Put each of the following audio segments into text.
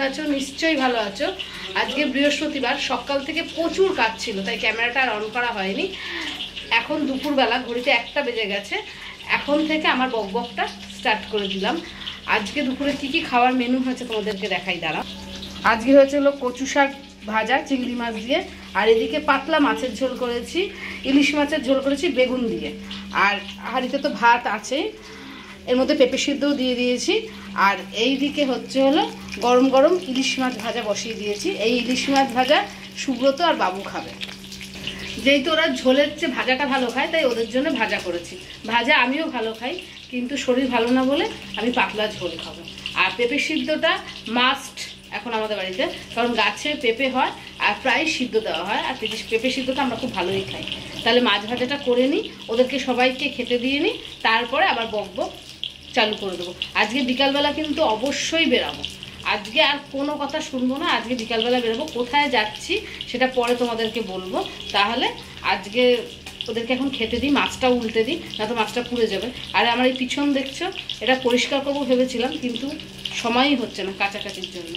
আছো? নিশ্চয়ই ভালো আছো। আজকে বৃহস্পতিবার, সকাল থেকে প্রচুর কাজ ছিল, তাই ক্যামেরাটা আর অন করা হয়নি। এখন দুপুরবেলা, ঘড়িতে 1টা বেজে গেছে। এখন থেকে আমার বকবকটা স্টার্ট করে দিলাম। আজকে দুপুরে কি কি খাওয়ার মেনু হয়েছে তোমাদেরকে দেখাই, দাঁড়াও। আজকে হয়েছে হলো কচু শাক ভাজা চিংড়ি মাছ দিয়ে, আর এদিকে পাতলা মাছের ঝোল করেছি, ইলিশ মাছের ঝোল করেছি বেগুন দিয়ে। আর হাঁড়িতে তো ভাত আছে, এর মধ্যে পেঁপে সিদ্ধও দিয়ে দিয়েছি। আর এই দিকে হচ্ছে হলো গরম গরম ইলিশ মাছ ভাজা বসিয়ে দিয়েছি। এই ইলিশ মাছ ভাজা সুব্রত আর বাবু খাবে, যেহেতু ওরা ঝোলের চেয়ে ভাজাটা ভালো খায়, তাই ওদের জন্য ভাজা করেছি। ভাজা আমিও ভালো খাই, কিন্তু শরীর ভালো না বলে আমি পাতলা ঝোল খাবো। আর পেঁপে সিদ্ধটা মাস্ট এখন আমাদের বাড়িতে, কারণ গাছে পেঁপে হয় আর প্রায় সিদ্ধ দেওয়া হয়। আর পেঁপে সিদ্ধটা আমরা খুব ভালোই খাই। তাহলে মাছ ভাজাটা করে নিই, ওদেরকে সবাইকে খেতে দিয়ে নিই, তারপরে আবার বকবক চালু করে দেবো। আজকে বিকালবেলা কিন্তু অবশ্যই বেরাবো। আজকে আর কোনো কথা শুনবো না, আজকে বিকালবেলা বেরোবো। কোথায় যাচ্ছি সেটা পরে তোমাদেরকে বলবো। তাহলে আজকে ওদেরকে এখন খেতে দিই, মাছটা উল্টে দিই, না তো মাছটা পুড়ে যাবে। আর আমার এই পিছন দেখছো, এটা পরিষ্কার করবো ভেবেছিলাম, কিন্তু সময়ই হচ্ছে না কাছাকাছির জন্য।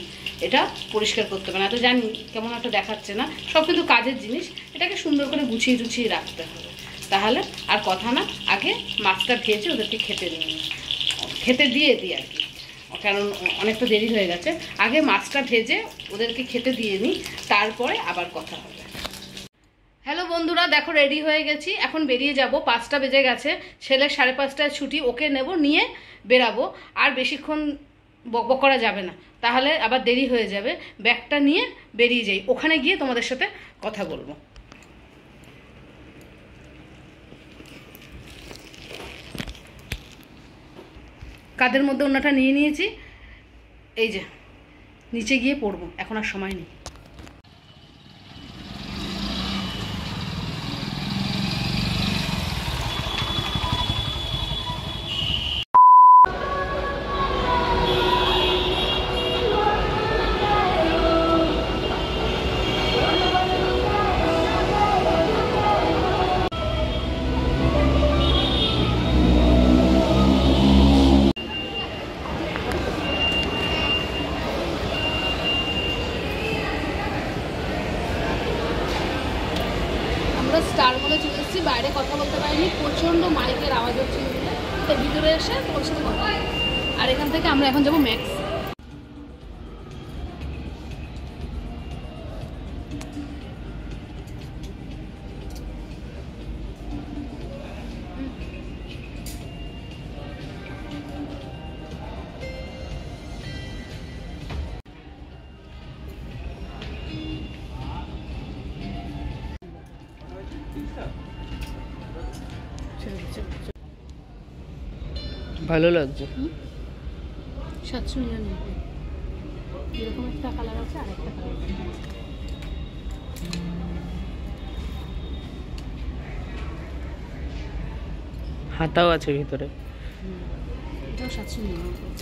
এটা পরিষ্কার করতে হবে না, তো জানি কেমন একটা দেখাচ্ছে না, সব কিন্তু কাজের জিনিস। এটাকে সুন্দর করে গুছিয়ে গুছিয়ে রাখতে হবে। তাহলে আর কথা না, আগে মাছটা ভেজে ওদেরকে খেতে দিয়ে দিই আর কি, কারণ অনেকটা দেরি হয়ে গেছে। আগে মাছটা ভেজে ওদেরকে খেতে দিয়ে নিই, তারপরে আবার কথা হবে। হ্যালো বন্ধুরা, দেখো রেডি হয়ে গেছি, এখন বেরিয়ে যাব। 5টা বেজে গেছে, ছেলে 5:30টায় ছুটি, ওকে নেব, নিয়ে বেরাবো। আর বেশিক্ষণ বকবক করা যাবে না, তাহলে আবার দেরি হয়ে যাবে। ব্যাগটা নিয়ে বেরিয়ে যাই, ওখানে গিয়ে তোমাদের সাথে কথা বলবো। কাঁধের মধ্যে ওনাটা নিয়ে নিয়েছি, এই যে নিচে গিয়ে পড়বো, এখন আর সময় নেই। স্টার মলে চলে এসেছি, বাইরে কথা বলতে পারিনি, প্রচণ্ড মাইকের আওয়াজ হচ্ছে, তাই ভিতরে এসে তোমার সাথে কথা বলি। আর এখান থেকে আমরা এখন যাবো ম্যাক্স। ভালো লাগছে। 799 এরকম একটা কালার আছে, আর একটা কালার হাতাও আছে ভিতরে। এটাও 799।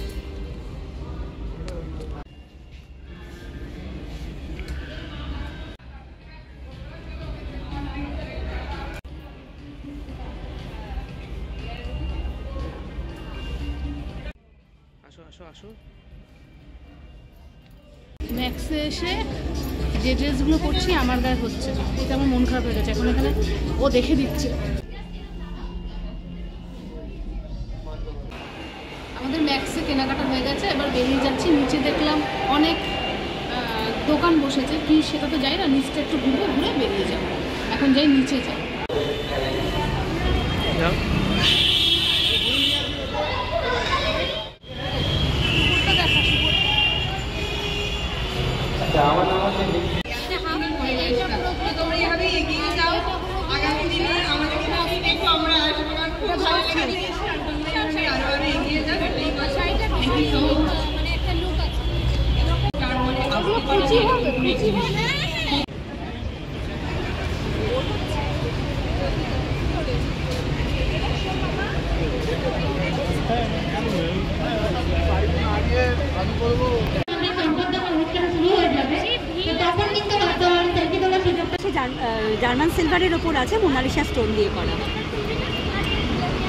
আসো ম্যাক্সে এসে যে ড্রেসগুলো পরছি আমার গায়ে হচ্ছে না, এটা আমার মন খারাপ হয়ে গেছে। এখন এখানে ও দেখে দিচ্ছে। আমাদের ম্যাক্সে কেনাকাটা হয়ে গেছে, এবার বেরিয়ে যাচ্ছি। নিচে দেখলাম অনেক দোকান বসেছে, কি সেটা তো যাই না, নিচটা একটু ঘুরবো, ঘুরে বেরিয়ে যাবো। এখন যাই, নিচে যাই। জার্মান সিলভারের ওপর আছে, মোনালিসা স্টোন দিয়ে করা।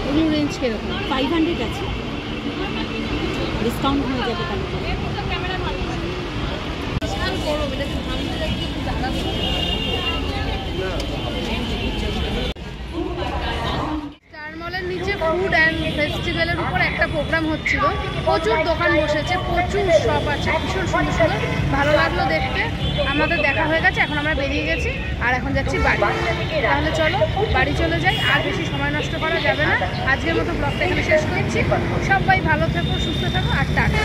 ওগুলো রেঞ্জ কিরকম? 500 আছে, ডিসকাউন্ট হয়ে যাবে তাহলে। বেলের উপর একটা প্রোগ্রাম হচ্ছিল, প্রচুর দোকান বসেছে, প্রচুর শপ আছে, ভীষণ সুন্দর সুন্দর, ভালো লাগলো দেখতে। আমাদের দেখা হয়ে গেছে, এখন আমরা বেরিয়ে গেছি আর এখন যাচ্ছি বাড়ি। তাহলে চলো বাড়ি চলে যাই, আর বেশি সময় নষ্ট করা যাবে না। আজকের মতো ব্লগটা এখানে শেষ করছি। সবাই ভালো থাকো, সুস্থ থাকো, আর টাটা।